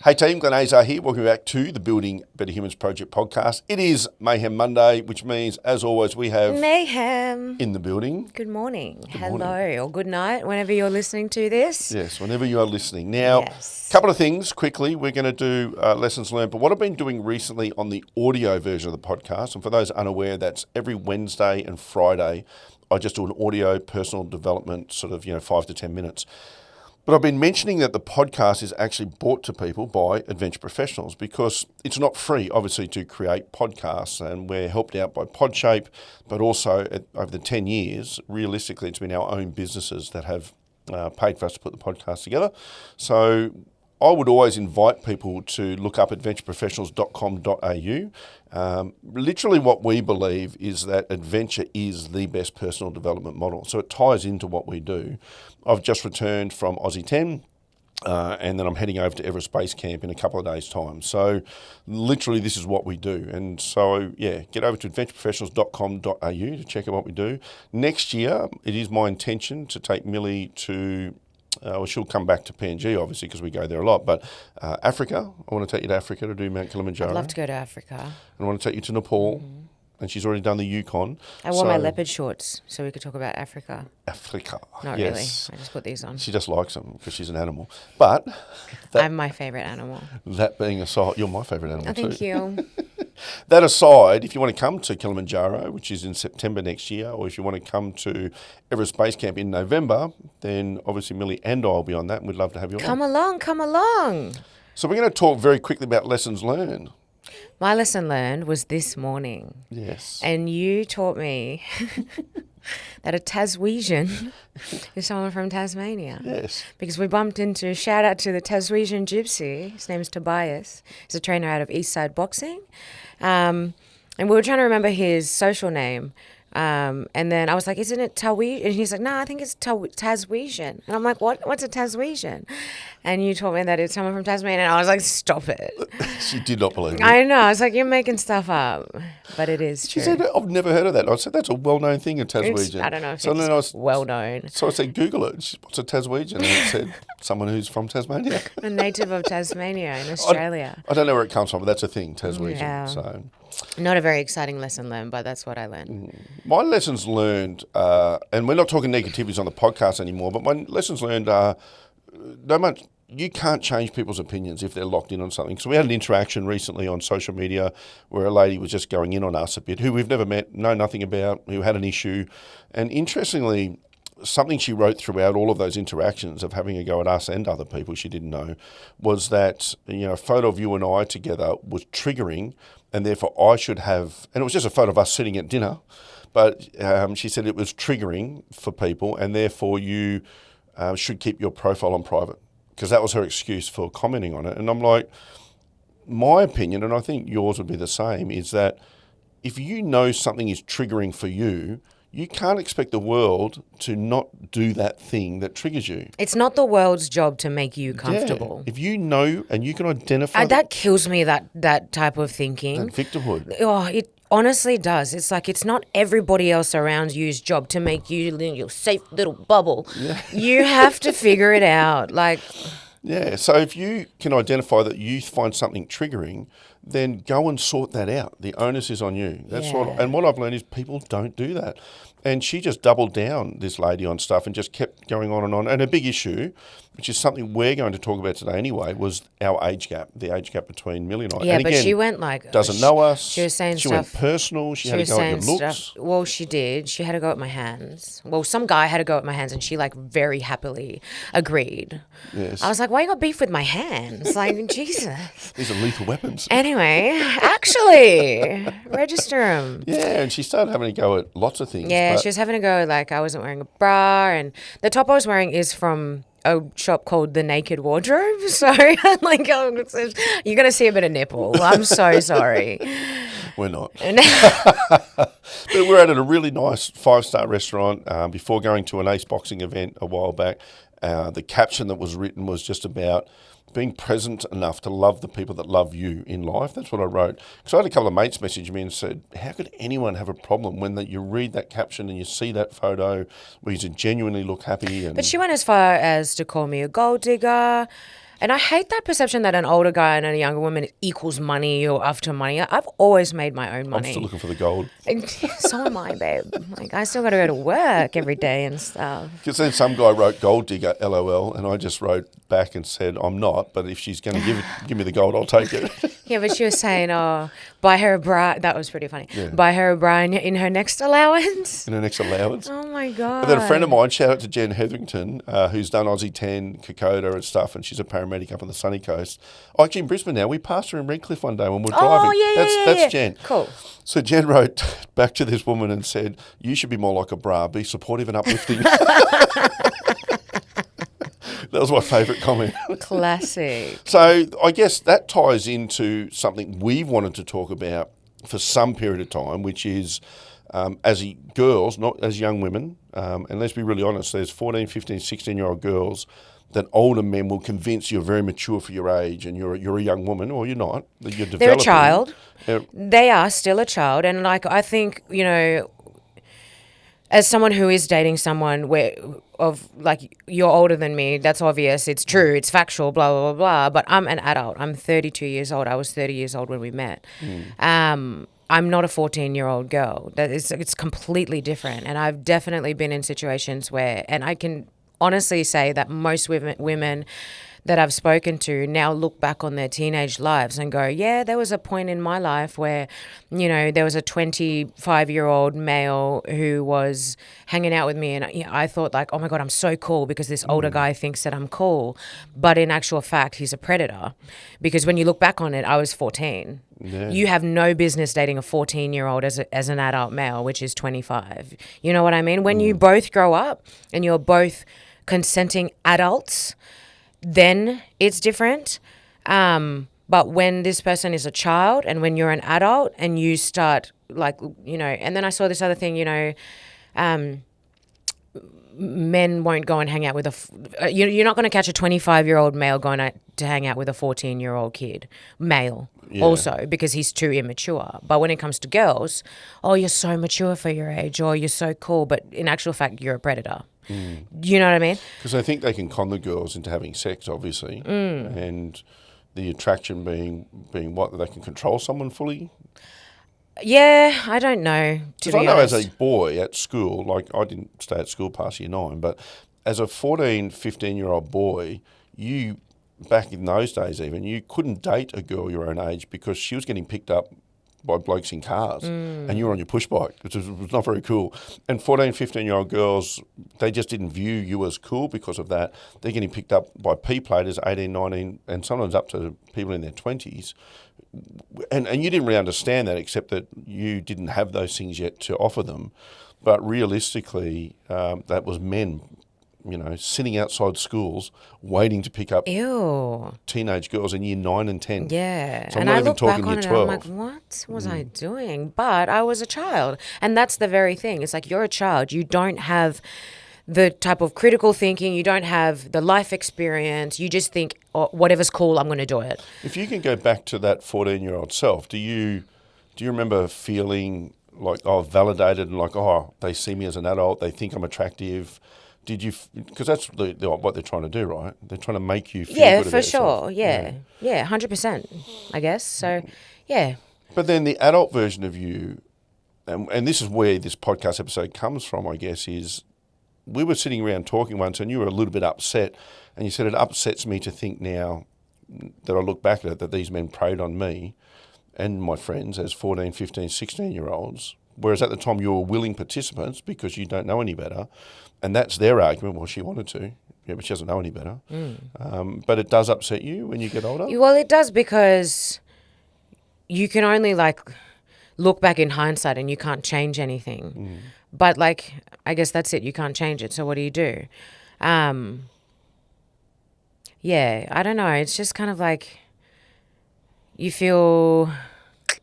Hey team, Glenn and Mili here. Welcome back to the Building Better Humans Project podcast. It is Mayhem Monday, which means, as always, we have Mayhem in the building. Good morning. Good morning. Or good night, whenever you're listening to this. Yes, whenever you are listening. Now, a couple of things quickly. We're going to do lessons learned, but what I've been doing recently on the audio version of the podcast, and for those unaware, that's every Wednesday and Friday, I just do an audio personal development, 5 to 10 minutes. But I've been mentioning that the podcast is actually brought to people by adventure professionals because it's not free, obviously, to create podcasts, and we're helped out by Podshape, but also over the 10 years, realistically, it's been our own businesses that have paid for us to put the podcast together. So I would always invite people to look up adventureprofessionals.com.au. Literally what we believe is that adventure is the best personal development model. So it ties into what we do. I've just returned from Aussie 10 and then I'm heading over to Everest Base Camp in a couple of days' time. So literally this is what we do. And so, yeah, get over to adventureprofessionals.com.au to check out what we do. Next year, it is my intention to take Mili to... she'll come back to PNG, obviously, because we go there a lot. But Africa, I want to take you to Africa to do Mount Kilimanjaro. I'd love to go to Africa. And I want to take you to Nepal. Mm-hmm. And she's already done the Yukon. I wore my leopard shorts so we could talk about Africa. Africa. Not yes. really. I just put these on. She just likes them because she's an animal. But... I'm my favourite animal. That being aside, you're my favourite animal too. Thank you. That aside, if you want to come to Kilimanjaro, which is in September next year, or if you want to come to Everest Base Camp in November, then obviously Mili and I will be on that, and we'd love to have you on. Come along. So we're going to talk very quickly about lessons learned. My lesson learned was this morning. Yes. And you taught me that a Taswegian is someone from Tasmania. Yes. Because we bumped into, shout out to the Taswegian gypsy, his name is Tobias. He's a trainer out of Eastside Boxing. And we were trying to remember his social name. And then I was like, isn't it Tawi? And he's like, no, I think it's Taswegian. And I'm like, what's a Taswegian? And you told me that it's someone from Tasmania. And I was like, stop it. She did not believe me. I know. I was like, you're making stuff up. But it is true. She said, I've never heard of that. I said, that's a well-known thing in Taswegian. I don't know if it's well-known. So I said, Google it. What's a Taswegian? And it said, someone who's from Tasmania. A native of Tasmania in Australia. I don't know where it comes from, but that's a thing, Taswegian. Yeah. So... Not a very exciting lesson learned, but that's what I learned. My lessons learned, and we're not talking negativities on the podcast anymore, but my lessons learned are you can't change people's opinions if they're locked in on something. So we had an interaction recently on social media where a lady was just going in on us a bit, who we've never met, know nothing about, who had an issue. And interestingly, something she wrote throughout all of those interactions of having a go at us and other people she didn't know was that, a photo of you and I together was triggering, and therefore I should have, and it was just a photo of us sitting at dinner, but she said it was triggering for people, and therefore you should keep your profile on private, because that was her excuse for commenting on it. And I'm like, my opinion, and I think yours would be the same, is that if you know something is triggering for you, you can't expect the world to not do that thing that triggers you. It's not the world's job to make you comfortable. Yeah. If you know and you can identify... that kills me, that type of thinking. That victimhood. Oh, it honestly does. It's like it's not everybody else around you's job to make you in your safe little bubble. Yeah. You have to figure it out. Yeah, so if you can identify that you find something triggering, then go and sort that out. The onus is on you. And what I've learned is people don't do that. And she just doubled down, this lady, on stuff and just kept going on and on. And a big issue, which is something we're going to talk about today anyway, was our age gap, the age gap between Mili and I. Yeah, and but again, she went like... Doesn't know us. She was saying stuff. She went personal. She had to go at your looks. Well, she did. She had to go at my hands. Well, some guy had to go at my hands and she very happily agreed. Yes. I was like, why you got beef with my hands? Jesus. These are lethal weapons. Anyway, actually, register them. Yeah, and she started having to go at lots of things. Yeah, she was having to go, I wasn't wearing a bra, and the top I was wearing is from a shop called The Naked Wardrobe. So, you're going to see a bit of nipple. I'm so sorry. We're not. But we're at a really nice 5-star restaurant before going to an Ace Boxing event a while back. The caption that was written was just about being present enough to love the people that love you in life. That's what I wrote. Because I had a couple of mates message me and said, how could anyone have a problem when you read that caption and you see that photo where you genuinely look happy? But she went as far as to call me a gold digger. And I hate that perception that an older guy and a younger woman equals money or after money. I've always made my own money. I'm still looking for the gold. And so am I, babe. Like, I still got to go to work every day and stuff. Because then some guy wrote gold digger, LOL, and I just wrote back and said, I'm not, but if she's going to give me the gold, I'll take it. Yeah, but she was saying, oh, buy her a bra. That was pretty funny. Yeah. Buy her a bra in her next allowance. In her next allowance. Oh, my God. And then a friend of mine, shout out to Jen Hetherington, who's done Aussie 10, Kokoda and stuff, and she's a paramedic up on the sunny coast. Oh, actually in Brisbane now. We passed her in Redcliffe one day when we were driving. Oh, yeah. That's Jen. Cool. So Jen wrote back to this woman and said, you should be more like a bra, be supportive and uplifting. That was my favourite comment. Classic. So I guess that ties into something we've wanted to talk about for some period of time, which is as girls, not as young women, and let's be really honest, there's 14, 15, 16-year-old girls that older men will convince you're very mature for your age and you're a young woman, or you're not. You're developing. They're a child. They are still a child. And, like, I think, you know, as someone who is dating someone you're older than me, that's obvious, it's true, it's factual, blah, blah, blah, blah, but I'm an adult. I'm 32 years old. I was 30 years old when we met. I'm not a 14-year-old girl. It's completely different. And I've definitely been in situations where, and I can honestly say that most women that I've spoken to now look back on their teenage lives and go, yeah, there was a point in my life where, you know, there was a 25-year-old male who was hanging out with me, and I thought, like, oh my God, I'm so cool because this older guy thinks that I'm cool. But in actual fact, he's a predator, because when you look back on it, I was 14. Yeah. You have no business dating a 14-year-old as an adult male, which is 25. You know what I mean? When you both grow up and you're both consenting adults, then it's different. But when this person is a child and when you're an adult and you start, like, you know, and then I saw this other thing, you know, men won't go and hang out with you're not going to catch a 25-year-old male going to hang out with a 14-year-old kid, male, also, because he's too immature. But when it comes to girls, oh, you're so mature for your age, or you're so cool, but in actual fact, you're a predator. You know what I mean? Because I think they can con the girls into having sex, obviously, and the attraction being what, that they can control someone fully. Yeah, I don't know. Because I know as a boy at school, like, I didn't stay at school past year 9, but as a 14, 15-year-old boy, you, back in those days even, you couldn't date a girl your own age because she was getting picked up by blokes in cars and you were on your push bike, which was not very cool. And 14, 15-year-old girls, they just didn't view you as cool because of that. They're getting picked up by P-platers, 18, 19, and sometimes up to people in their 20s. And you didn't really understand that, except that you didn't have those things yet to offer them. But realistically, that was men, you know, sitting outside schools waiting to pick up teenage girls in year 9 and 10. Yeah. So I'm not even talking year 12. I'm like, what was I doing? But I was a child. And that's the very thing. It's like, you're a child. You don't have the type of critical thinking. You don't have the life experience. You just think, oh, whatever's cool, I'm going to do it. If you can go back to that 14-year-old self, do you remember feeling like, oh, validated and like, oh, they see me as an adult, they think I'm attractive? Did you, because that's what they're trying to do, right? They're trying to make you feel good about yourself. Yeah, 100%, I guess. So, yeah. But then the adult version of you, and this is where this podcast episode comes from, I guess, is we were sitting around talking once and you were a little bit upset, and you said, it upsets me to think now that I look back at it, that these men preyed on me and my friends as 14, 15, 16-year-olds, whereas at the time you were willing participants because you don't know any better. And that's their argument. Well, she wanted to. Yeah, but she doesn't know any better. But it does upset you when you get older? Well, it does, because you can only, like, look back in hindsight and you can't change anything. But, like, I guess that's it. You can't change it. So what do you do? Yeah, I don't know. It's just kind of like you feel, I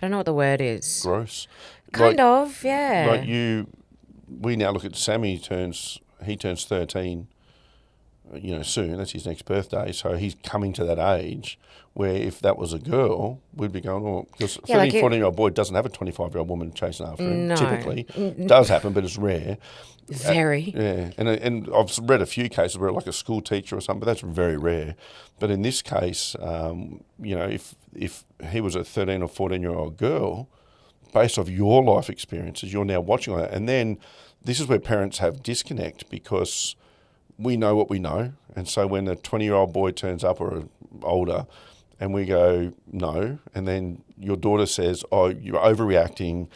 don't know what the word is. Gross. Kind of, yeah. Like we now look at Sammy, he turns 13 soon. That's his next birthday. So he's coming to that age where if that was a girl, we'd be going, oh, because a 13, 14-year-old boy doesn't have a 25-year-old woman chasing after him, No. typically. It does happen, but it's rare. Very. Yeah, and I've read a few cases where like a school teacher or something, but that's very rare. But in this case, if he was a 13 or 14-year-old girl, based off your life experiences, you're now watching that. And then this is where parents have disconnect because we know what we know. And so when a 20-year-old boy turns up or older and we go, no, and then your daughter says, oh, you're overreacting,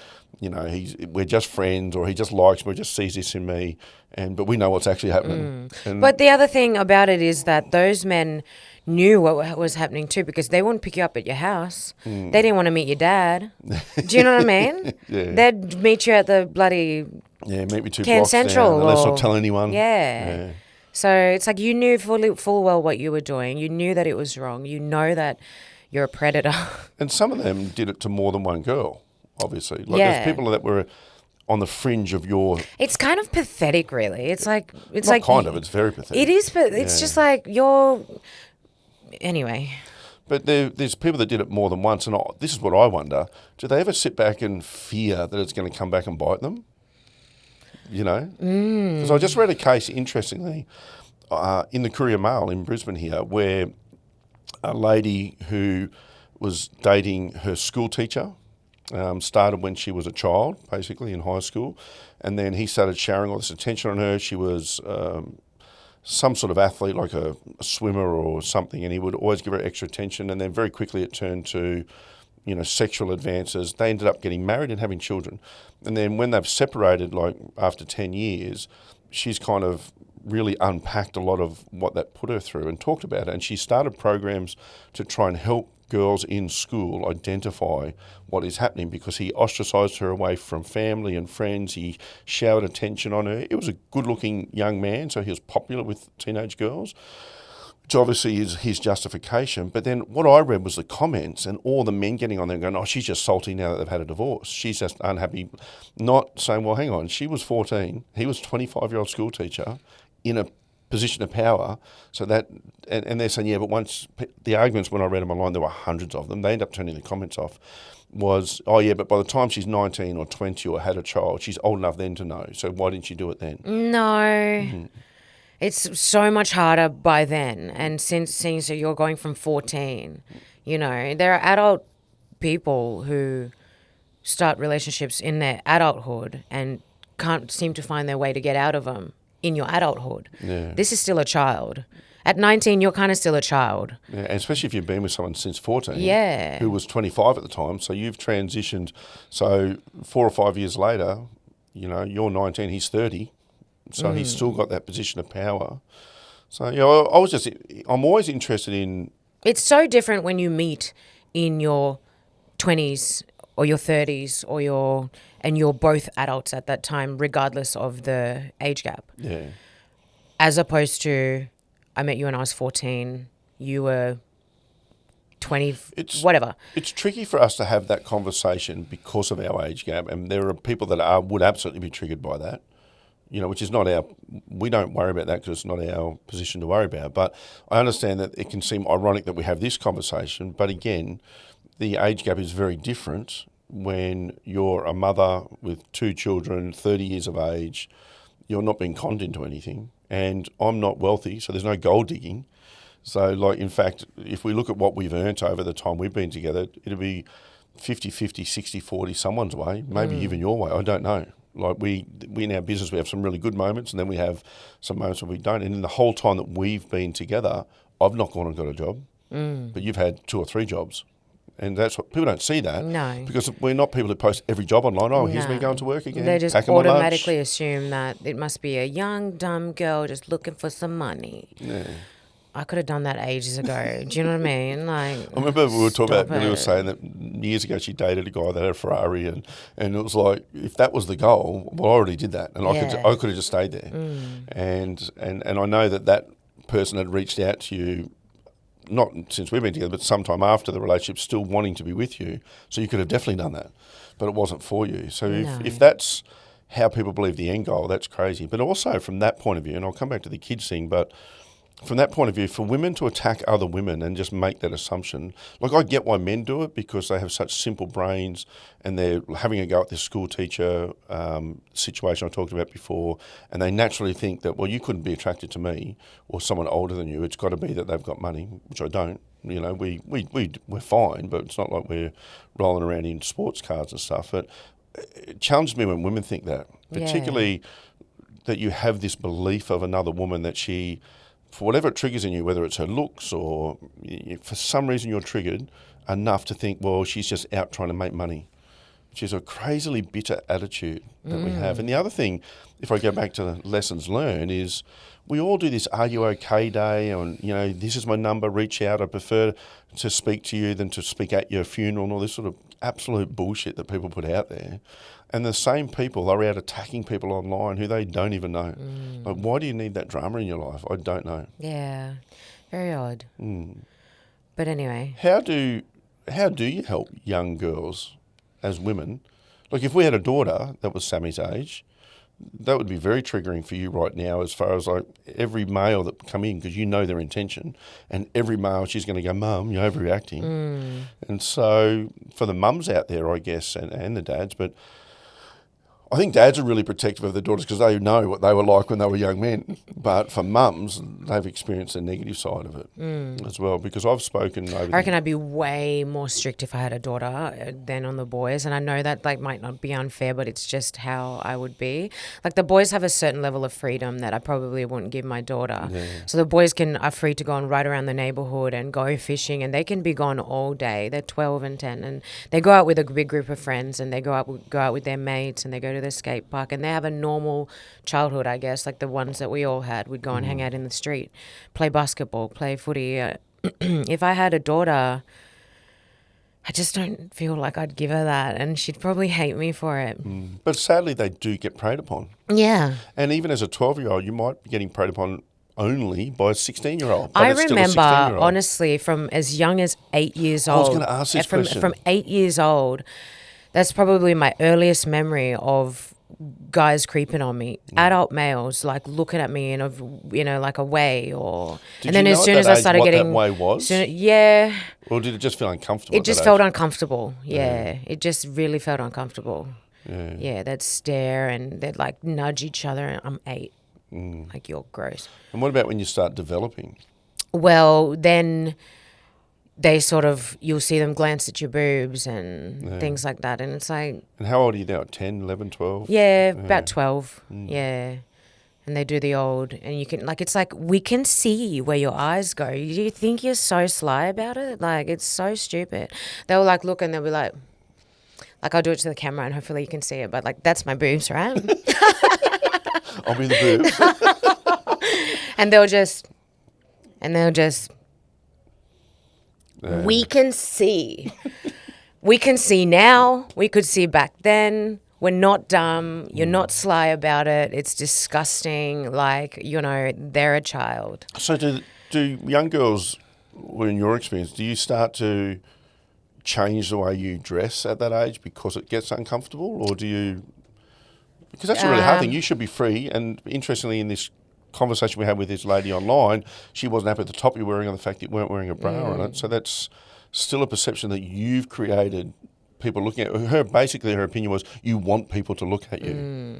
we're just friends, or he just likes me, or just sees this in me, but we know what's actually happening. But the other thing about it is that those men knew what was happening too, because they wouldn't pick you up at your house. They didn't want to meet your dad. Do you know what I mean? Yeah. They'd meet you at the bloody meet me 2 Cairns blocks Central, down, let's not tell anyone. Yeah. So it's like you knew full well what you were doing. You knew that it was wrong. You know that you're a predator. And some of them did it to more than one girl, obviously. There's people that were on the fringe of your... It's kind of pathetic, really. It's like... It's it's very pathetic. It is, but it's just like you're... Anyway. But there's people that did it more than once, and this is what I wonder. Do they ever sit back and fear that it's going to come back and bite them? Because I just read a case, interestingly, in the Courier Mail in Brisbane here, where a lady who was dating her school teacher started when she was a child, basically in high school, and then he started showering all this attention on her. She was some sort of athlete, like a swimmer or something, and he would always give her extra attention, and then very quickly it turned to sexual advances. They ended up getting married and having children. And then when they've separated, like after 10 years, she's kind of really unpacked a lot of what that put her through and talked about it. And she started programs to try and help girls in school identify what is happening, because he ostracised her away from family and friends. He showered attention on her. It was a good-looking young man, so he was popular with teenage girls, which obviously is his justification. But then what I read was the comments and all the men getting on there going, oh, she's just salty now that they've had a divorce. She's just unhappy. Not saying, well, hang on, she was 14. He was a 25-year-old school teacher in a position of power. So that, and they're saying, yeah, but once, the arguments when I read them online, there were hundreds of them. They end up turning the comments off. Was, oh yeah, but by the time she's 19 or 20 or had a child, she's old enough then to know. So why didn't you do it then? No. It's so much harder by then. And seeing so you're going from 14, there are adult people who start relationships in their adulthood and can't seem to find their way to get out of them in your adulthood. Yeah. This is still a child. At 19, you're kind of still a child. Yeah, and especially if you've been with someone since 14, yeah, who was 25 at the time, so you've transitioned. So 4 or 5 years later, you're 19, he's 30. So he's still got that position of power. So, I'm always interested in... It's so different when you meet in your 20s or your 30s and you're both adults at that time, regardless of the age gap. Yeah. As opposed to, I met you when I was 14, you were 20, whatever. It's tricky for us to have that conversation because of our age gap, and there are people that would absolutely be triggered by that. Which is not we don't worry about that because it's not our position to worry about. But I understand that it can seem ironic that we have this conversation. But again, the age gap is very different when you're a mother with 2 children, 30 years of age. You're not being conned into anything. And I'm not wealthy, so there's no gold digging. So, in fact, if we look at what we've earned over the time we've been together, it'll be 50-50, 60-40 someone's way, maybe even your way. I don't know. We in our business, we have some really good moments, and then we have some moments where we don't. And in the whole time that we've been together, I've not gone and got a job, but you've had 2 or 3 jobs. And that's what people don't see that. No. Because we're not people who post every job online. Oh, here's me going to work again. They just automatically assume that it must be a young, dumb girl just looking for some money. Yeah. I could have done that ages ago. Do you know what I mean? I remember we were talking about, Mili was saying that years ago she dated a guy that had a Ferrari, and it was like, if that was the goal, well, I already did that, and I could have just stayed there. And I know that person had reached out to you, not since we've been together, but sometime after the relationship, still wanting to be with you. So you could have definitely done that, but it wasn't for you. So if that's how people believe the end goal, that's crazy. But also from that point of view, and I'll come back to the kids thing, but from that point of view, for women to attack other women and just make that assumption, like I get why men do it because they have such simple brains and they're having a go at this school teacher situation I talked about before, and they naturally think that, well, you couldn't be attracted to me or someone older than you. It's got to be that they've got money, which I don't. You know, we're fine, but it's not like we're rolling around in sports cars and stuff. But it challenges me when women think that, particularly that you have this belief of another woman that she, for whatever it triggers in you, whether it's her looks or for some reason you're triggered enough to think, well, she's just out trying to make money. Which is a crazily bitter attitude that we have. And the other thing, if I go back to the lessons learned, is we all do this "Are you okay?" day, and you know, this is my number, reach out. I prefer to speak to you than to speak at your funeral, and all this sort of absolute bullshit that people put out there. And the same people are out attacking people online who they don't even know. Like, why do you need that drama in your life? I don't know. Yeah, very odd. But anyway, how do you help young girls as women? Like, if we had a daughter that was Sammy's age, that would be very triggering for you right now, as far as like every male that come in, because you know their intention, and every male she's going to go, "Mum, you're overreacting." And so for the mums out there, I guess, and the dads, but I think dads are really protective of their daughters because they know what they were like when they were young men. But for mums, they've experienced the negative side of it as well. Because I've spoken over. I reckon I'd be way more strict if I had a daughter than on the boys, and I know that like might not be unfair, but it's just how I would be. Like the boys have a certain level of freedom that I probably wouldn't give my daughter. Yeah. So the boys are free to go and ride around the neighborhood and go fishing, and they can be gone all day. They're 12 and 10, and they go out with a big group of friends, and they go out with their mates, and they go to the skate park, and they have a normal childhood, I guess, like the ones that we all had. We'd go and hang out in the street, play basketball, play footy. If I had a daughter, I just don't feel like I'd give her that, and she'd probably hate me for it. But sadly, they do get preyed upon. Yeah. And even as a 12-year-old, you might be getting preyed upon only by a 16-year-old. I remember, honestly, from as young as 8 years old. I was going to ask this question. From 8 years old, that's probably my earliest memory of guys creeping on me, adult males like looking at me in a, like a way, or Did and then you know as soon at as that I age started what getting that way was? yeah, or did it just feel uncomfortable? It just felt uncomfortable. Yeah, it just really felt uncomfortable. Yeah, they'd stare and they'd like nudge each other. And I'm 8, like you're gross. And what about when you start developing? Well, then they you'll see them glance at your boobs and things like that. And it's like... And how old are you now? 10, 11, 12? Yeah, about 12. Yeah. And they do the old, and you can, like, it's like, we can see where your eyes go. You think you're so sly about it? Like, it's so stupid. They'll like look and they'll be like I'll do it to the camera and hopefully you can see it, but like, that's my boobs, right? I'll be the boob. And they'll just... We can see. We can see now. We could see back then. We're not dumb. You're not sly about it. It's disgusting. Like, they're a child. So do young girls, well, in your experience, do you start to change the way you dress at that age because it gets uncomfortable? Or do you... Because that's a really hard thing. You should be free. And interestingly, in this conversation we had with this lady online, she wasn't happy with the top you're wearing on the fact that you weren't wearing a bra on it. So that's still a perception that you've created, people looking at her. Basically, her opinion was you want people to look at you.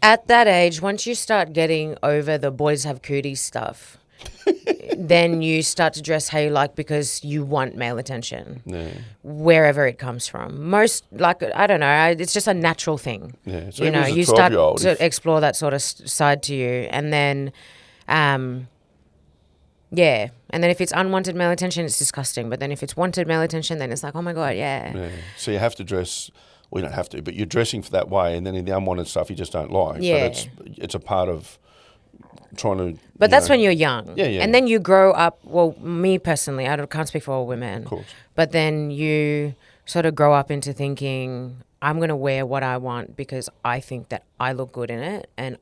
At that age, once you start getting over the boys have cooties stuff, then you start to dress how you like because you want male attention, wherever it comes from. Most, like, I don't know, it's just a natural thing. Yeah. So you start to explore that sort of side to you, and then, and then if it's unwanted male attention, it's disgusting. But then if it's wanted male attention, then it's like, oh my God, yeah. So you have to dress. Well, you don't have to, but you're dressing for that way, and then in the unwanted stuff you just don't like. Yeah. But it's a part of trying to... But that's when you're young. Yeah. And then you grow up, well, me personally, I can't speak for all women. Of course. But then you sort of grow up into thinking, I'm going to wear what I want because I think that I look good in it. And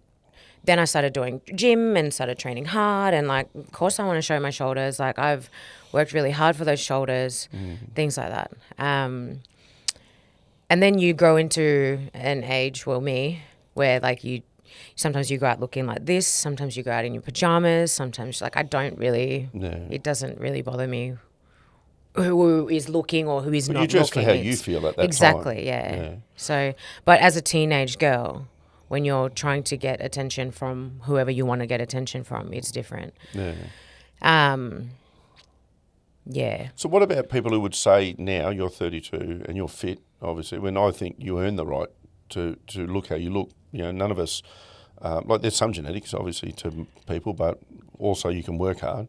then I started doing gym and started training hard. And, like, of course I want to show my shoulders. Like, I've worked really hard for those shoulders, things like that. And then you grow into an age, well, me, where, like, you sometimes you go out looking like this, sometimes you go out in your pajamas, sometimes like I don't really, it doesn't really bother me who is looking or who is But not you dress looking. for how you feel at that exactly, time. yeah. So, but as a teenage girl, when you're trying to get attention from whoever you want to get attention from, it's different. Yeah. Yeah. So what about people who would say now you're 32 and you're fit, obviously, when I think you earn the right to look how you look. You know, none of us, like there's some genetics, obviously, to people, but also you can work hard.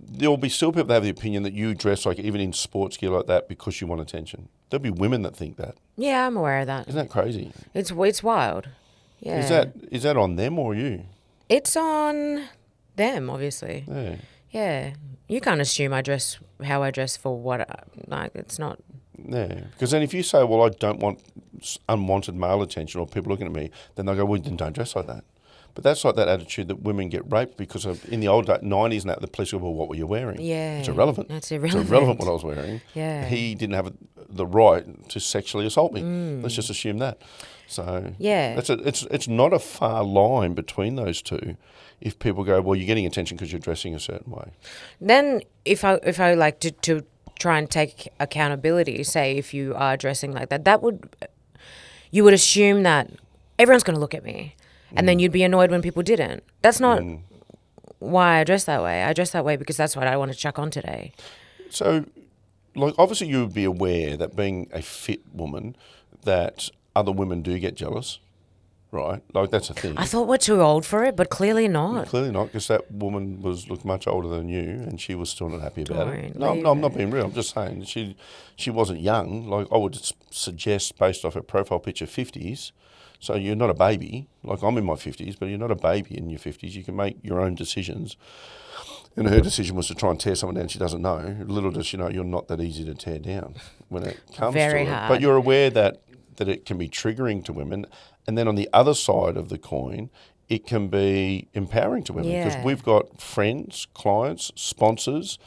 There'll be still people that have the opinion that you dress like, even in sports gear like that, because you want attention. There'll be women that think that. Yeah, I'm aware of that. Isn't that crazy? It's wild. Yeah. Is that on them or you? It's on them, obviously. Yeah. Yeah. You can't assume I dress how I dress for what, like, it's not. Yeah. Because then if you say, well, I don't want unwanted male attention or people looking at me, then they'll go, well, then don't dress like that. But that's like that attitude that women get raped because of, in the old 90s and that, the police go, well, what were you wearing? Yeah. It's irrelevant. That's irrelevant. It's irrelevant what I was wearing. Yeah. He didn't have the right to sexually assault me. Let's just assume that. So Yeah. it's not a far line between those two. If people go, well, you're getting attention because you're dressing a certain way. Then if I like to try and take accountability, say if you are dressing like that, you would assume that everyone's going to look at me. And then you'd be annoyed when people didn't. That's not why I dress that way. I dress that way because that's what I want to chuck on today. So, like, obviously you would be aware that being a fit woman, that other women do get jealous, right? Like, that's a thing. I thought we're too old for it, but clearly not. Clearly not, because that woman looked much older than you, and she was still not happy about it. No, Leave I'm not being real. I'm just saying she wasn't young. Like, I would suggest, based off her profile picture, 50s. So you're not a baby. Like, I'm in my 50s, but you're not a baby in your 50s. You can make your own decisions. And her decision was to try and tear someone down she doesn't know. Little does she know you're not that easy to tear down when it comes Very to it. hard. But you're aware that it can be triggering to women. And then on the other side of the coin, it can be empowering to women. Because we've got friends, clients, sponsors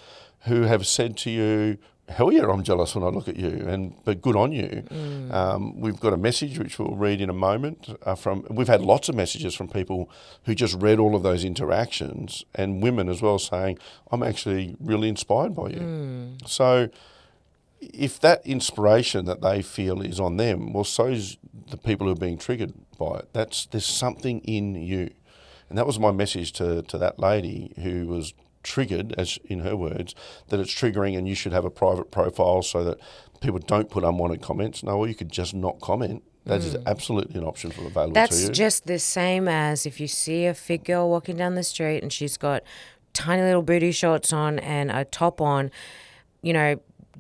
who have said to you, hell yeah, I'm jealous when I look at you, but good on you. We've got a message which we'll read in a moment we've had lots of messages from people who just read all of those interactions, and women as well, saying, I'm actually really inspired by you. So if that inspiration that they feel is on them, well, so's the people who are being triggered by it. There's something in you. And that was my message to that lady who was triggered, as in her words, that it's triggering and you should have a private profile so that people don't put unwanted comments. No, or you could just not comment. That is absolutely an option available to you. That's just the same as if you see a fit girl walking down the street and she's got tiny little booty shorts on and a top on,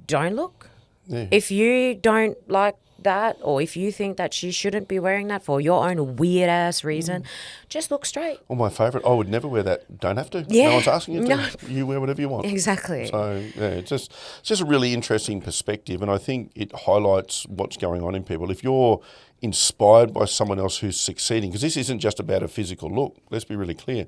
don't look. Yeah. If you don't like that, or if you think that she shouldn't be wearing that for your own weird ass reason, just look straight. Well, my favourite, I would never wear that. Don't have to. Yeah. No one's asking you to. No. You wear whatever you want. Exactly. So yeah, it's just a really interesting perspective, and I think it highlights what's going on in people. If you're inspired by someone else who's succeeding, because this isn't just about a physical look. Let's be really clear.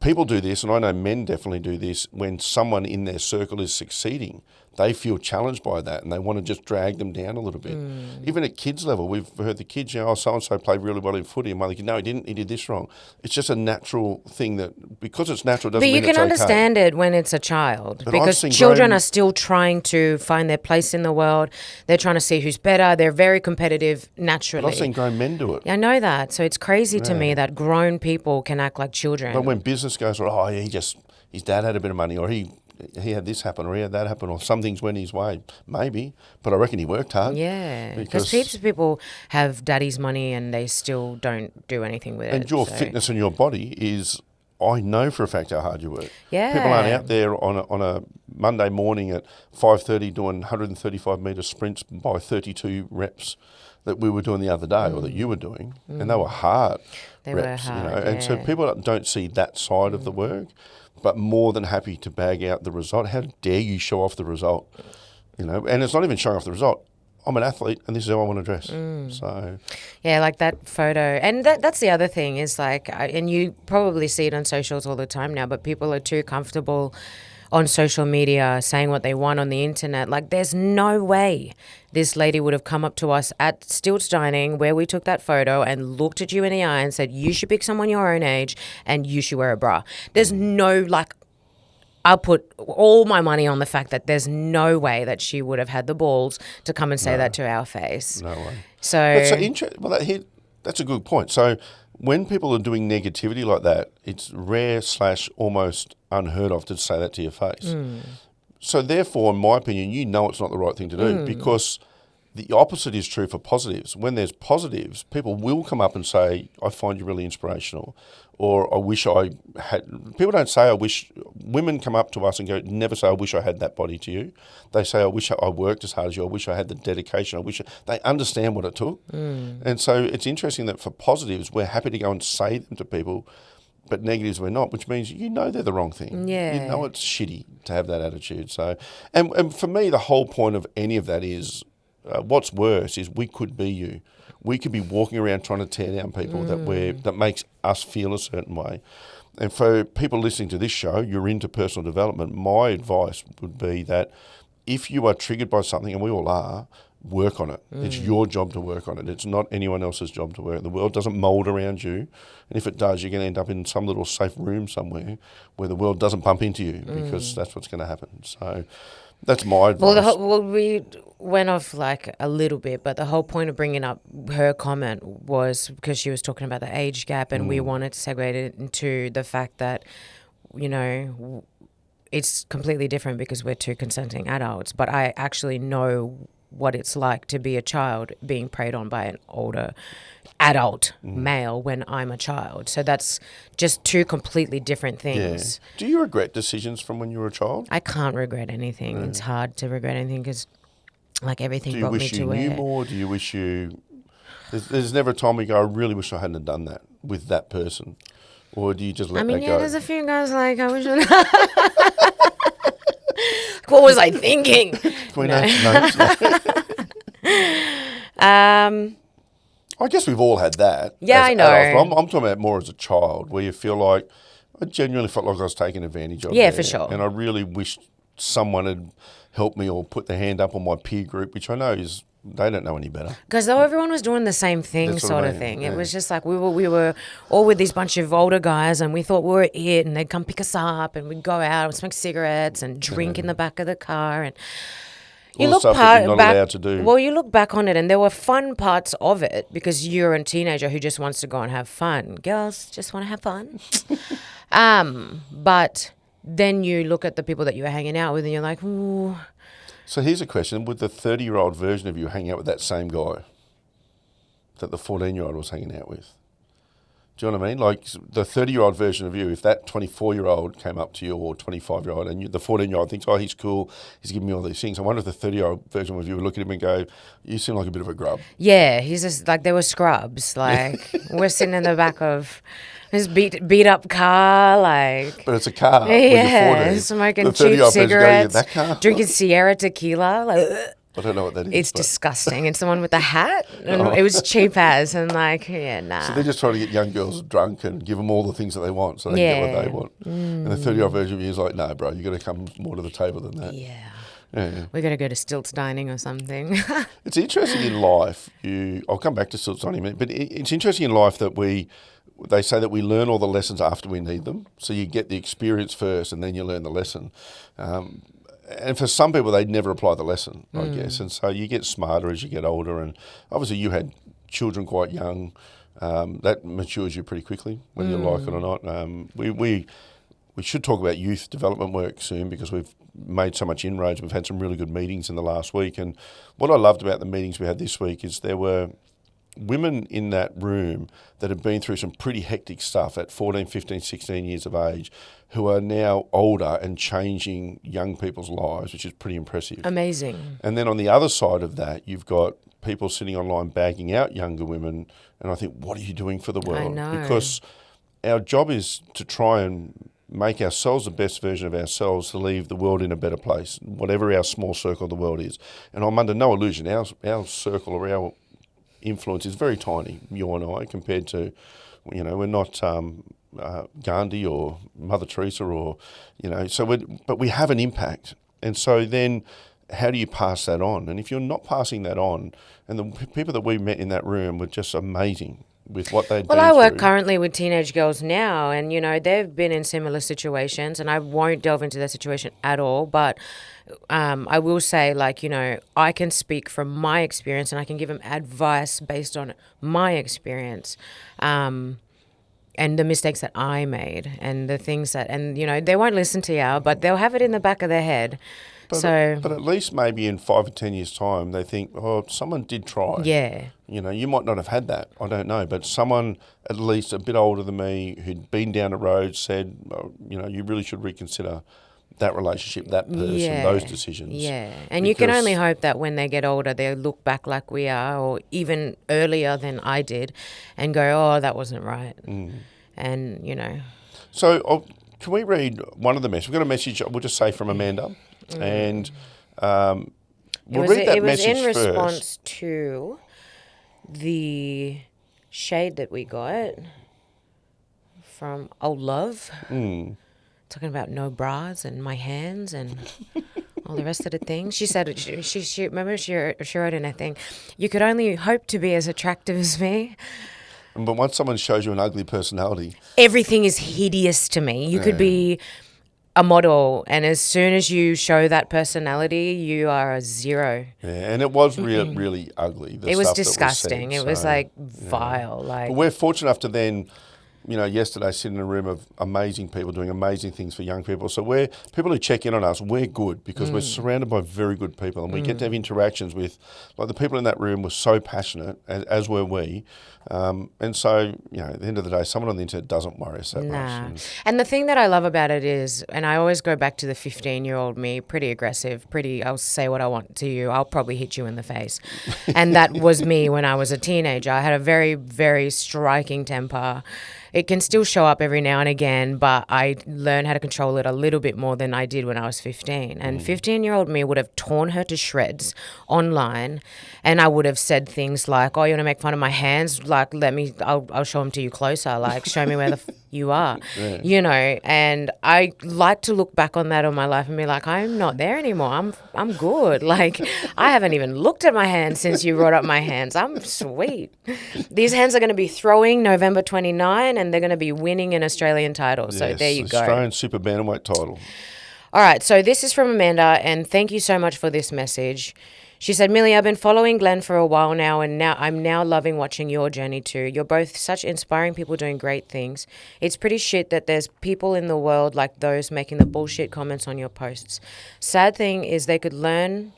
People do this, and I know men definitely do this, when someone in their circle is succeeding, they feel challenged by that and they want to just drag them down a little bit. Even at kids level, we've heard the kids, so-and-so played really well in footy, and one kid, no, he didn't, he did this wrong. It's just a natural thing that, because it's natural, doesn't mean it's okay. But you can understand it when it's a child, But because children are still trying to find their place in the world. They're ttrying to see who's better. They're very competitive naturally. But I've seen grown men do it. I know that. So it's crazy to me that grown people can act like children. But when business goes, his dad had a bit of money, or he had this happen, or he had that happen, or some things went his way, maybe. But I reckon he worked hard. Yeah, because heaps of people have daddy's money and they still don't do anything with it. And your fitness and your body is, I know for a fact how hard you work. Yeah. People aren't out there on a Monday morning at 5:30 doing 135 metre sprints by 32 reps that we were doing the other day, or that you were doing, and they were hard reps. Were hard, And so people don't see that side of the work, but more than happy to bag out the result. How dare you show off the result? And it's not even showing off the result. I'm an athlete, and this is how I want to dress. So, yeah, like that photo, and that's the other thing is like, and you probably see it on socials all the time now, but people are too comfortable on social media saying what they want on the internet. Like, there's no way this lady would have come up to us at Stilts Dining where we took that photo and looked at you in the eye and said, you should pick someone your own age and you should wear a bra. There's no, like, I'll put all my money on the fact that there's no way that she would have had the balls to come and say that to our face. No way. So, That's a good point. So when people are doing negativity like that, it's rare / almost unheard of to say that to your face. So therefore, in my opinion, you know it's not the right thing to do because the opposite is true for positives. When there's positives, people will come up and say, I find you really inspirational, or I wish I had. People don't say, I wish. Women come up to us and go, never say, I wish I had that body to you. They say, I wish I worked as hard as you. I wish I had the dedication. They understand what it took. And so it's interesting that for positives, we're happy to go and say them to people, but negatives we're not, which means you know they're the wrong thing. Yeah. You know it's shitty to have that attitude. So, and for me, the whole point of any of that is, what's worse is we could be you. We could be walking around trying to tear down people that makes us feel a certain way. And for people listening to this show, you're into personal development. My advice would be that if you are triggered by something, and we all are, work on it. It's your job to work on it. It's not anyone else's job to work. The world doesn't mould around you. And if it does, you're going to end up in some little safe room somewhere where the world doesn't bump into you because that's what's going to happen. So that's my advice. we went off like a little bit, but the whole point of bringing up her comment was because she was talking about the age gap, and we wanted to segue it into the fact that, you know, it's completely different because we're two consenting adults, but I actually know what it's like to be a child being preyed on by an older adult male when I'm a child. So that's just two completely different things. Yeah. Do you regret decisions from when you were a child? I can't regret anything. It's hard to regret anything because, like, everything brought me to where... Do you wish you knew more? Do you wish you... There's never a time where you go, I really wish I hadn't have done that with that person. Or do you just let that go? There's a few guys like, I wish what was I thinking? I guess we've all had that. Yeah, I know. I'm talking about more as a child, where you feel like, I genuinely felt like I was taken advantage of. Yeah, for sure. And I really wished someone had helped me or put their hand up on my peer group, which I know is, they don't know any better. Because though everyone was doing the same thing, sort of thing. It was just like we were all with these bunch of older guys, and we thought we were it, and they'd come pick us up, and we'd go out and smoke cigarettes and drink in the back of the car, and you look you look back on it, and there were fun parts of it because you're a teenager who just wants to go and have fun. Girls just want to have fun. But then you look at the people that you were hanging out with, and you're like, ooh. So here's a question. Would the 30-year-old version of you hang out with that same guy that the 14-year-old was hanging out with? Do you know what I mean? Like the 30-year-old version of you, if that 24-year-old came up to you, or 25-year-old, and the 14-year-old thinks, oh, he's cool, he's giving me all these things. I wonder if the 30-year-old version of you would look at him and go, you seem like a bit of a grub. Yeah, he's just like, they were scrubs. Like, we're sitting in the back of his beat up car, like. But it's a car. Yeah, smoking cheap cigarettes, drinking Sierra tequila. Like, I don't know what that is. It's disgusting. It's the one with the hat. And It was cheap as, and like, yeah, nah. So they're just trying to get young girls drunk and give them all the things that they want so they can get what they want. And the 30-year-old version of you is like, no, bro, you got to come more to the table than that. Yeah. We got to go to Stilts Dining or something. It's interesting in life. I'll come back to Stilts Dining in a minute, but it's interesting in life that they say that we learn all the lessons after we need them. So you get the experience first and then you learn the lesson. And for some people, they never apply the lesson, I guess. And so you get smarter as you get older. And obviously you had children quite young. That matures you pretty quickly, whether you like it or not. We should talk about youth development work soon because we've made so much inroads. We've had some really good meetings in the last week. And what I loved about the meetings we had this week is there were women in that room that have been through some pretty hectic stuff at 14, 15, 16 years of age who are now older and changing young people's lives, which is pretty impressive. Amazing. And then on the other side of that, you've got people sitting online bagging out younger women. And I think, what are you doing for the world? I know. Because our job is to try and make ourselves the best version of ourselves to leave the world in a better place, whatever our small circle of the world is. And I'm under no illusion, our circle or our influence is very tiny, you and I, compared to, we're not Gandhi or Mother Teresa or, but we have an impact. And so then how do you pass that on? And if you're not passing that on, and the people that we met in that room were just amazing with what they'd been Well, I work through. currently with teenage girls now, and, they've been in similar situations, and I won't delve into their situation at all, but I will say, I can speak from my experience, and I can give them advice based on my experience. And the mistakes that I made and the things that, they won't listen to you, but they'll have it in the back of their head. But at least maybe in 5 or 10 years' time, they think, oh, someone did try. Yeah. You might not have had that. I don't know. But someone at least a bit older than me who'd been down the road said, oh, you really should reconsider that relationship, that person, those decisions. Yeah. And you can only hope that when they get older, they look back like we are, or even earlier than I did, and go, oh, that wasn't right. And, So can we read one of the messages? We've got a message, we'll just say, from Amanda. And we'll read that message first. It was in response to the shade that we got from Old Love. Talking about no bras and my hands and all the rest of the things. She said, she remember she wrote in a thing, you could only hope to be as attractive as me. But once someone shows you an ugly personality, everything is hideous to me. You could be a model, and as soon as you show that personality, you are a zero. Yeah, and it was really ugly. It was disgusting. It was vile. But we're fortunate enough to then, yesterday sit in a room of amazing people doing amazing things for young people. So people who check in on us, we're good because we're surrounded by very good people, and we get to have interactions with, the people in that room were so passionate, as were we. And so, at the end of the day, someone on the internet doesn't worry us that much. And the thing that I love about it is, and I always go back to the 15-year-old me, pretty aggressive, I'll say what I want to you. I'll probably hit you in the face. And that was me when I was a teenager. I had a very, very striking temper. It can still show up every now and again, but I learned how to control it a little bit more than I did when I was 15. And 15-year-old me would have torn her to shreds online, and I would have said things like, oh, you want to make fun of my hands? I'll show them to you closer. Show me where you are, and I like to look back on that on my life and be like, I'm not there anymore. I'm good. I haven't even looked at my hands since you brought up my hands. I'm sweet. These hands are going to be throwing November 29, and they're going to be winning an Australian title. So there you go. Australian Super Bantamweight title. All right. So this is from Amanda, and thank you so much for this message. She said, Mili, I've been following Glenn for a while now, and I'm now loving watching your journey too. You're both such inspiring people doing great things. It's pretty shit that there's people in the world like those making the bullshit comments on your posts. Sad thing is they could learn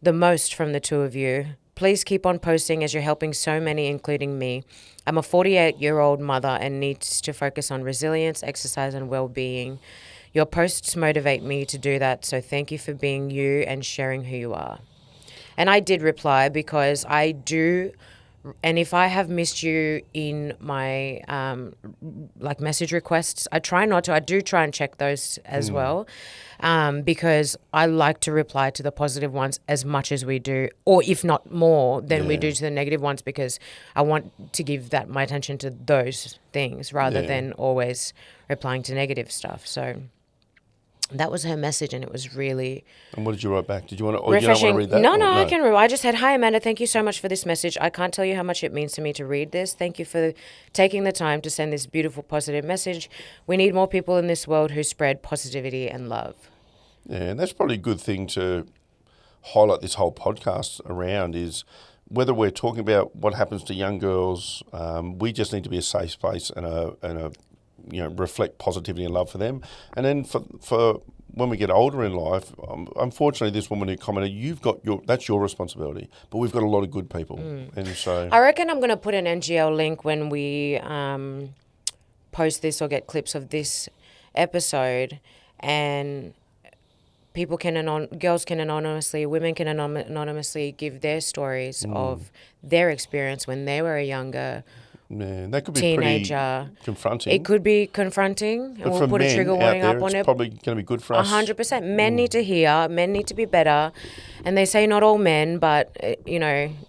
the most from the two of you. Please keep on posting as you're helping so many, including me. I'm a 48-year-old mother and needs to focus on resilience, exercise, and well-being. Your posts motivate me to do that, so thank you for being you and sharing who you are. And I did reply because I do, and if I have missed you in my message requests, I try not to. I do try and check those as well, because I like to reply to the positive ones as much as we do, or if not more than we do to the negative ones, because I want to give my attention to those things rather than always replying to negative stuff. So that was her message, and it was really... And what did you write back? Did you want to... refreshing. You don't want to read that? No, I can read. I just said, hi, Amanda, thank you so much for this message. I can't tell you how much it means to me to read this. Thank you for taking the time to send this beautiful, positive message. We need more people in this world who spread positivity and love. Yeah, and that's probably a good thing to highlight this whole podcast around, is whether we're talking about what happens to young girls, we just need to be a safe space and a reflect positivity and love for them. And then for when we get older in life, unfortunately, this woman who commented, that's your responsibility. But we've got a lot of good people, and so I reckon I'm going to put an NGL link when we post this or get clips of this episode, and people girls can anonymously, women can anonymously give their stories of their experience when they were a younger. Yeah, that could be teenager. Pretty confronting. It could be confronting, and we'll put a trigger warning up on it. It's probably going to be good for us. 100%. Men need to hear. Men need to be better. And they say not all men, but,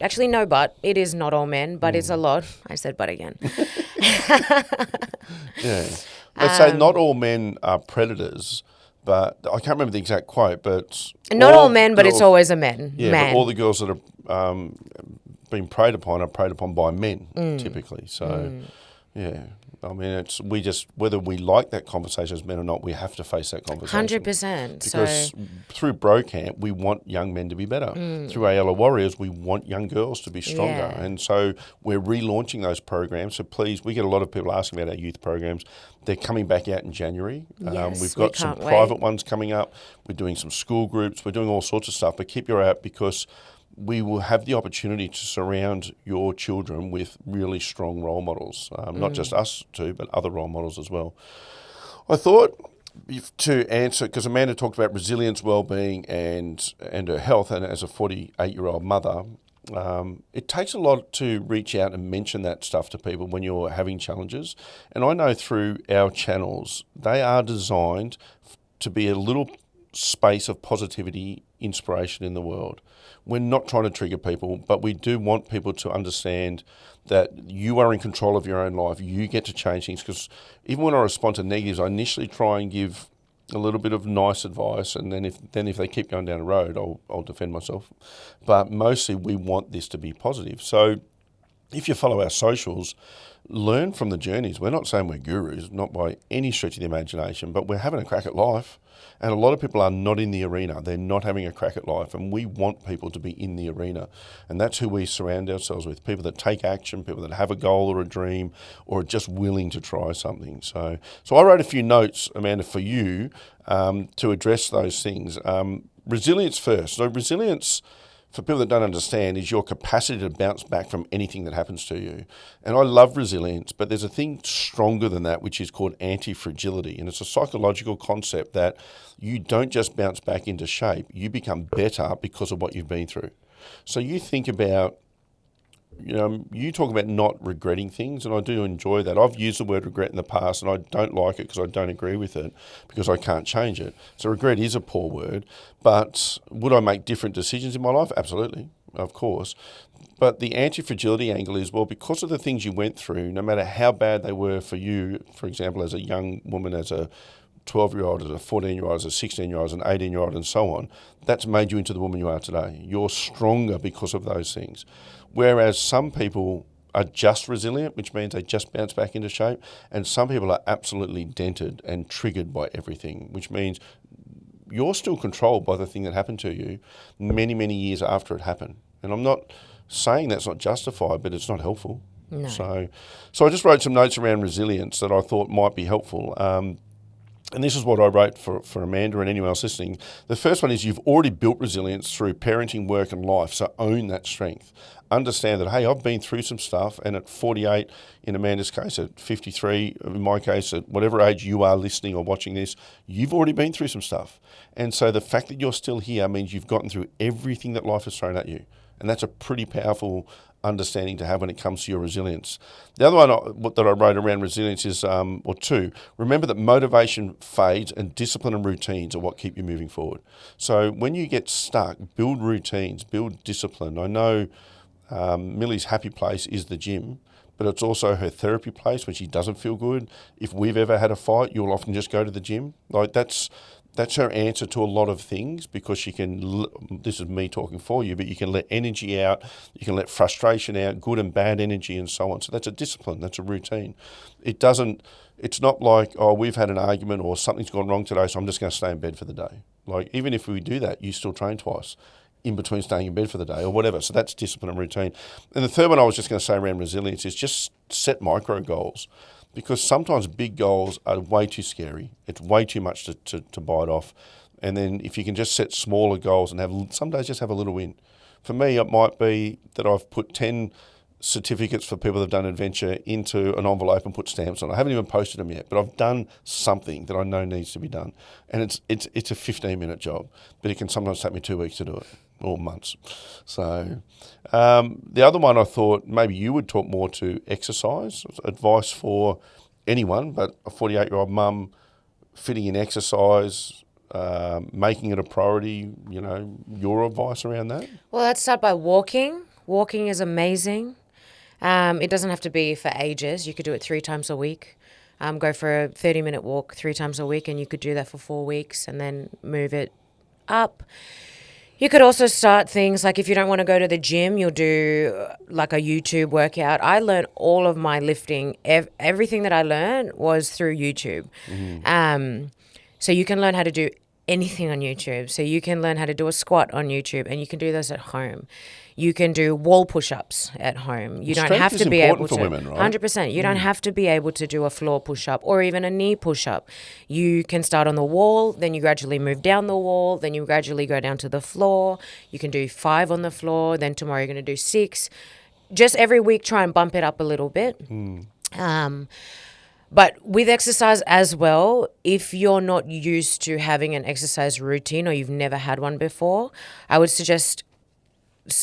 actually no, but it is not all men, but it's a lot. I said but again. Yeah. They say not all men are predators, but I can't remember the exact quote, but... Not all men, but it's always a man. Yeah, man. but all the girls that are being preyed upon are preyed upon by men, typically. So, yeah. I mean, it's whether we like that conversation as men or not, we have to face that conversation. 100%. Because through Bro Camp, we want young men to be better. Through ALA Warriors, we want young girls to be stronger. Yeah. And so we're relaunching those programs. So please, we get a lot of people asking about our youth programs. They're coming back out in January. Yes, We've got some private ones coming up. We're doing some school groups. We're doing all sorts of stuff. But keep your eye out, because we will have the opportunity to surround your children with really strong role models, not just us two, but other role models as well. I thought to answer, because Amanda talked about resilience, well-being and her health, and as a 48-year-old mother, it takes a lot to reach out and mention that stuff to people when you're having challenges. And I know through our channels, they are designed to be a little space of positivity, inspiration in the world. We're not trying to trigger people, but we do want people to understand that you are in control of your own life. You get to change things, because even when I respond to negatives, I initially try and give a little bit of nice advice, and then if they keep going down the road, I'll defend myself. But mostly we want this to be positive. So if you follow our socials, learn from the journeys. We're not saying we're gurus, not by any stretch of the imagination, but we're having a crack at life. And a lot of people are not in the arena. They're not having a crack at life. And we want people to be in the arena. And that's who we surround ourselves with, people that take action, people that have a goal or a dream, or are just willing to try something. So I wrote a few notes, Amanda, for you to address those things. Resilience first. So resilience, for people that don't understand, is your capacity to bounce back from anything that happens to you. And I love resilience, but there's a thing stronger than that, which is called anti-fragility. And it's a psychological concept that you don't just bounce back into shape, you become better because of what you've been through. So you think about, you talk about not regretting things, and I do enjoy that. I've used the word regret in the past, and I don't like it because I don't agree with it, because I can't change it. So regret is a poor word, but would I make different decisions in my life? Absolutely, of course. But the anti-fragility angle is, well, because of the things you went through, no matter how bad they were for you, for example, as a young woman, as a 12-year-old, as a 14-year-old, as a 16-year-old, as an 18-year-old, and so on, that's made you into the woman you are today. You're stronger because of those things. Whereas some people are just resilient, which means they just bounce back into shape, and some people are absolutely dented and triggered by everything, which means you're still controlled by the thing that happened to you many, many years after it happened. And I'm not saying that's not justified, but it's not helpful. No. So I just wrote some notes around resilience that I thought might be helpful. And this is what I wrote for Amanda and anyone else listening. The first one is, you've already built resilience through parenting, work and life, so own that strength. Understand that, hey, I've been through some stuff, and at 48, in Amanda's case, at 53, in my case, at whatever age you are listening or watching this, you've already been through some stuff. And so the fact that you're still here means you've gotten through everything that life has thrown at you. And that's a pretty powerful understanding to have when it comes to your resilience. The other one that I wrote around resilience is, or two, remember that motivation fades and discipline and routines are what keep you moving forward. So when you get stuck, build routines, build discipline. I know Mili's happy place is the gym, but it's also her therapy place when she doesn't feel good. If we've ever had a fight, you'll often just go to the gym. Like that's her answer to a lot of things, because she can, this is me talking for you, but you can let energy out, you can let frustration out, good and bad energy and so on. So that's a discipline, that's a routine. It's not like, oh, we've had an argument or something's gone wrong today, so I'm just going to stay in bed for the day. Like, even if we do that, you still train twice in between staying in bed for the day or whatever. So that's discipline and routine. And the third one I was just going to say around resilience is just set micro goals. Because sometimes big goals are way too scary. It's way too much to bite off. And then if you can just set smaller goals and some days just have a little win. For me, it might be that I've put 10 certificates for people that have done adventure into an envelope and put stamps on. I haven't even posted them yet, but I've done something that I know needs to be done. And it's a 15-minute job, but it can sometimes take me 2 weeks to do it, or months. So the other one I thought maybe you would talk more to exercise, advice for anyone, but a 48-year-old mum fitting in exercise, making it a priority, your advice around that? Well, let's start by walking. Walking is amazing. It doesn't have to be for ages. You could do it 3 times a week. Go for a 30-minute walk 3 times a week, and you could do that for 4 weeks and then move it up. You could also start things like if you don't want to go to the gym, you'll do like a YouTube workout. I learned all of my lifting. Everything that I learned was through YouTube. So you can learn how to do anything on YouTube. So you can learn how to do a squat on YouTube, and you can do those at home. You can do wall push-ups at home. You don't have to be able to. For women, right? 100%. You don't have to be able to do a floor push-up or even a knee push-up. You can start on the wall, then you gradually move down the wall, then you gradually go down to the floor. You can do 5 on the floor, then tomorrow you're going to do 6. Just every week try and bump it up a little bit. But with exercise as well, if you're not used to having an exercise routine or you've never had one before, I would suggest,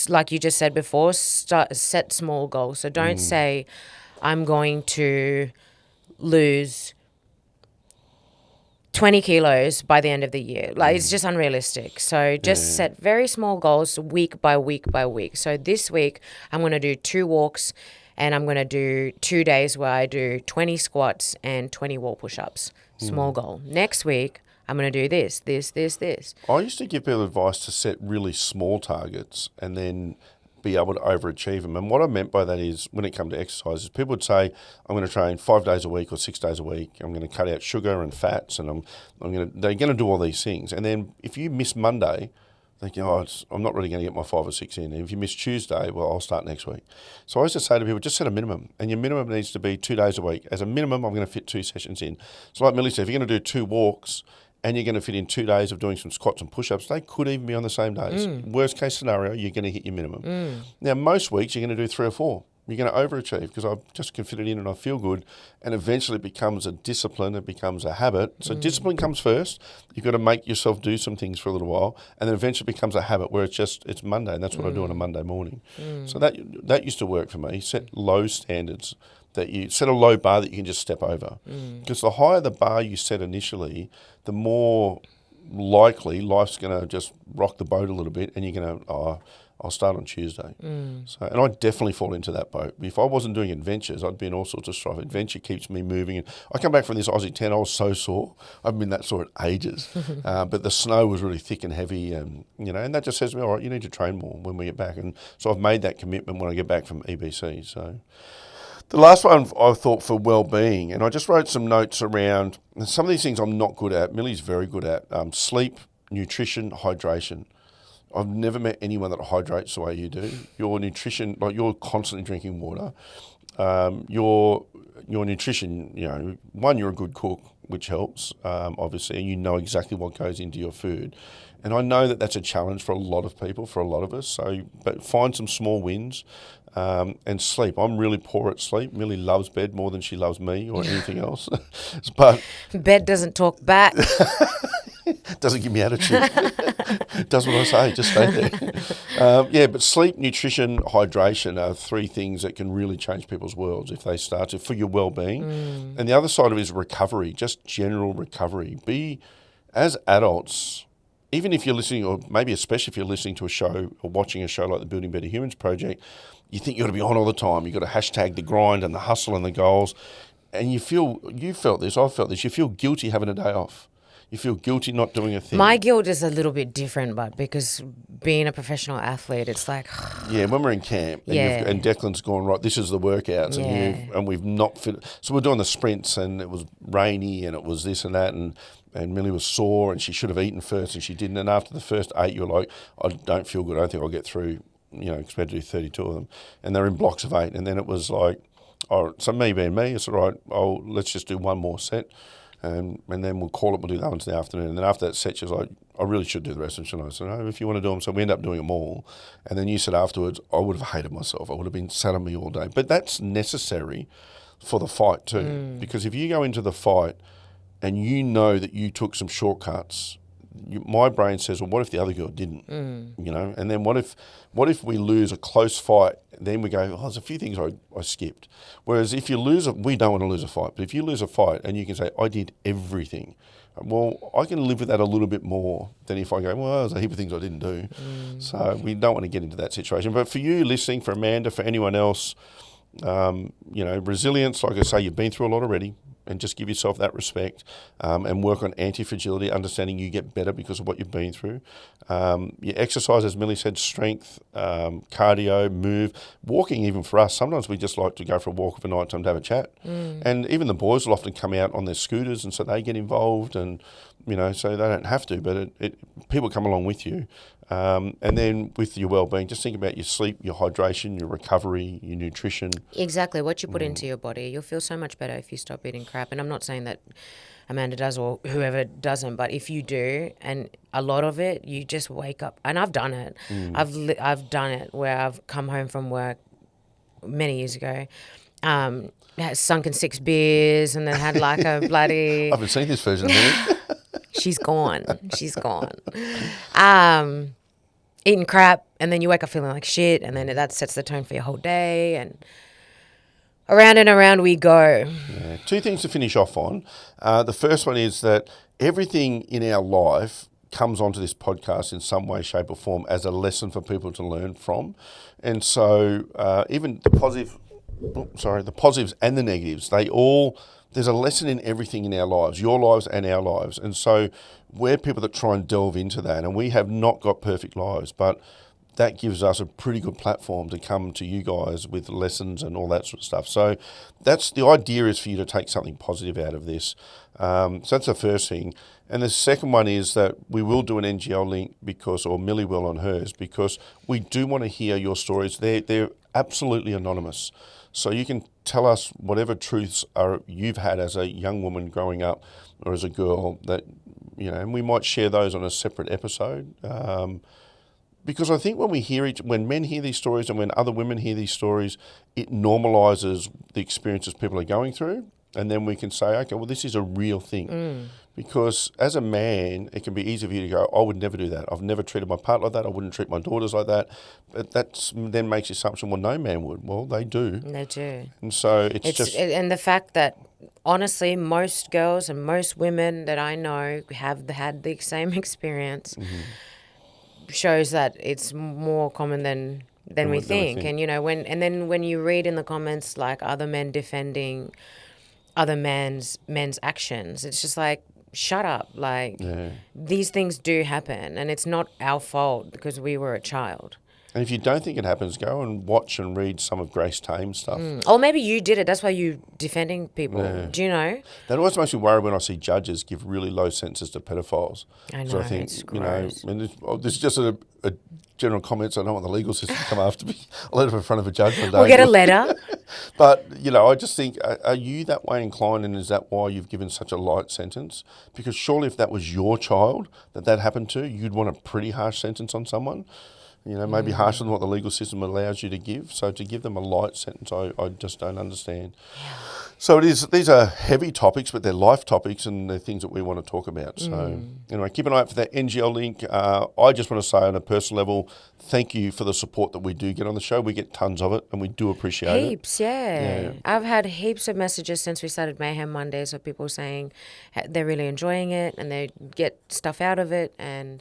like you just said before, set small goals. So don't say, I'm going to lose 20 kilos by the end of the year. Like, it's just unrealistic. So just set very small goals week by week by week. So this week, I'm going to do 2 walks, and I'm going to do 2 days where I do 20 squats and 20 wall push-ups. Small goal. Next week, I'm going to do this. I used to give people advice to set really small targets and then be able to overachieve them. And what I meant by that is, when it comes to exercises, people would say, I'm going to train 5 days a week or 6 days a week. I'm going to cut out sugar and fats, and they're going to do all these things. And then if you miss Monday, thinking, I'm not really going to get my 5 or 6 in. And if you miss Tuesday, well, I'll start next week. So I used to say to people, just set a minimum. And your minimum needs to be 2 days a week. As a minimum, I'm going to fit 2 sessions in. So like Mili said, if you're going to do 2 walks and you're going to fit in 2 days of doing some squats and push-ups, they could even be on the same days. Worst case scenario, you're going to hit your minimum. Now, most weeks, you're going to do 3 or 4. You're going to overachieve because I just can fit it in and I feel good, and eventually it becomes a discipline, it becomes a habit. So discipline comes first. You've got to make yourself do some things for a little while, and then eventually it becomes a habit where it's Monday, and that's what I do on a Monday morning. So that used to work for me. Set low standards, that you set a low bar that you can just step over. Because the higher the bar you set initially, the more likely life's going to just rock the boat a little bit, and you're going to, I'll start on Tuesday. So, and I definitely fall into that boat. If I wasn't doing adventures, I'd be in all sorts of strife. Adventure keeps me moving. And I come back from this Aussie 10, I was so sore. I haven't been that sore at ages. But the snow was really thick and heavy, and and that just says to me, all right, you need to train more when we get back. And so I've made that commitment when I get back from EBC. So the last one I thought for well-being, and I just wrote some notes around some of these things I'm not good at. Mili's very good at. Sleep, nutrition, hydration. I've never met anyone that hydrates the way you do. Your nutrition, like you're constantly drinking water. Your nutrition, one, you're a good cook, which helps, obviously, and you know exactly what goes into your food. And I know that that's a challenge for a lot of people, for a lot of us. So, but find some small wins. And sleep. I'm really poor at sleep. Mili loves bed more than she loves me or anything else. But bed doesn't talk back. Doesn't give me attitude. Does what I say, just stay there. But sleep, nutrition, hydration are 3 things that can really change people's worlds if they start to, for your well-being. And the other side of it is recovery, just general recovery. As adults, even if you're listening, or maybe especially if you're listening to a show or watching a show like the Building Better Humans Project, you think you've got to be on all the time. You've got to hashtag the grind and the hustle and the goals. And you felt this, I've felt this, you feel guilty having a day off. You feel guilty not doing a thing. My guilt is a little bit different, but because being a professional athlete, it's like... Yeah, when we're in camp and Declan's gone, right, this is the workouts and we've not fit. So we're doing the sprints and it was rainy and it was this and that and Mili was sore and she should have eaten first and she didn't. And after the first 8, you're like, I don't feel good. I don't think I'll get through, because we had to do 32 of them. And they're in blocks of 8. And then it was like, so me being me, it's all right, let's just do one more set. And then we'll call it, we'll do that one in the afternoon. And then after that set, she was like, I really should do the rest of them, shouldn't I? So, no, if you want to do them. So we end up doing them all. And then you said afterwards, I would have hated myself. I would have been sat on me all day. But that's necessary for the fight too. Because if you go into the fight and you know that you took some shortcuts, my brain says, well, what if the other girl didn't? And then what if we lose a close fight? Then we go, there's a few things I skipped. Whereas if you lose we don't want to lose a fight. But if you lose a fight and you can say, I did everything, well, I can live with that a little bit more than if I go, well, there's a heap of things I didn't do. So we don't want to get into that situation. But for you listening, for Amanda, for anyone else, Resilience, like I say, you've been through a lot already, and just give yourself that respect, and work on anti-fragility, understanding you get better because of what you've been through. Your exercise, as Millie said, strength, cardio, move, walking. Even for us, sometimes we just like to go for a walk of a night time to have a chat. And even the boys will often come out on their scooters, and so they get involved, and so they don't have to, but people come along with you. And then with your well-being, just think about your sleep, your hydration, your recovery, your nutrition. Exactly, what you put into your body. You'll feel so much better if you stop eating crap. And I'm not saying that Amanda does or whoever doesn't, but if you do, and a lot of it, you just wake up. And I've done it. I've done it where I've come home from work many years ago, had sunken 6 beers, and then had like a bloody... I haven't seen this version of me. She's gone. Eating crap, and then you wake up feeling like shit, and then that sets the tone for your whole day, and around we go. Yeah. 2 things to finish off on. The first one is that everything in our life comes onto this podcast in some way, shape or form as a lesson for people to learn from. And so even the positives and the negatives, there's a lesson in everything in our lives, your lives and our lives. And so we're people that try and delve into that, and we have not got perfect lives, but that gives us a pretty good platform to come to you guys with lessons and all that sort of stuff. So that's the idea, is for you to take something positive out of this. So that's the first thing. And the second one is that we will do an NGL link or Millie will on hers, because we do want to hear your stories. They're absolutely anonymous. So you can tell us whatever truths you've had as a young woman growing up or as a girl, that, and we might share those on a separate episode. Because I think when men hear these stories and when other women hear these stories, it normalises the experiences people are going through. And then we can say, okay, well, this is a real thing. Because as a man, it can be easy for you to go, I would never do that. I've never treated my partner like that. I wouldn't treat my daughters like that. But that then makes the assumption, well, no man would. Well, they do. They do. And so and the fact that, honestly, most girls and most women that I know have had the same experience shows that it's more common than we think. And, when you read in the comments, like, other men defending other men's actions, it's just like, shut up. Like, these things do happen, and it's not our fault because we were a child. And if you don't think it happens, go and watch and read some of Grace Tame's stuff. Or maybe you did it. That's why you're defending people. Yeah. Do you know? That always makes me worry when I see judges give really low sentences to pedophiles. I know, so I think, it's gross. And this is just a general comment, so I don't want the legal system to come after me. I'll let it in front of a judge one day. We'll get a letter. But, I just think, are you that way inclined, and is that why you've given such a light sentence? Because surely if that was your child that happened to, you'd want a pretty harsh sentence on someone. Maybe harsher than what the legal system allows you to give. So to give them a light sentence, I just don't understand. Yeah. So these are heavy topics, but they're life topics, and they're things that we want to talk about. So anyway, keep an eye out for that NGL link. I just want to say, on a personal level, thank you for the support that we do get on the show. We get tons of it, and we do appreciate heaps, yeah. I've had heaps of messages since we started Mayhem Mondays of people saying they're really enjoying it and they get stuff out of it, and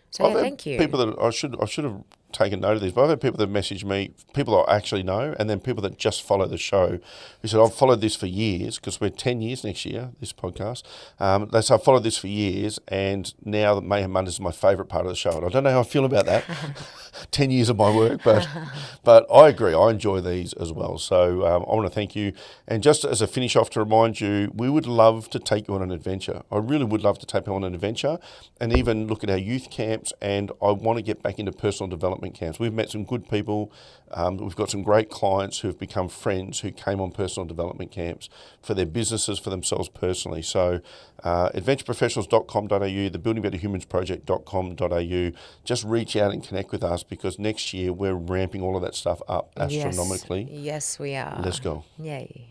so thank you. People that I should have taken note of these, but I've had people that message me, people I actually know, and then people that just follow the show, who said, I've followed this for years, because we're 10 years next year, this podcast. They said, I've followed this for years, and now that Mayhem Mondays is my favourite part of the show. And I don't know how I feel about that. 10 years of my work, but I agree. I enjoy these as well. So I want to thank you. And just as a finish off, to remind you, we would love to take you on an adventure. I really would love to take you on an adventure, and even look at our youth camps. And I want to get back into personal development camps. We've met some good people. We've got some great clients who have become friends who came on personal development camps for their businesses, for themselves personally. So adventureprofessionals.com.au, the buildingbetterhumansproject.com.au. Just reach out and connect with us, because next year we're ramping all of that stuff up astronomically. Yes, we are. Let's go. Yay.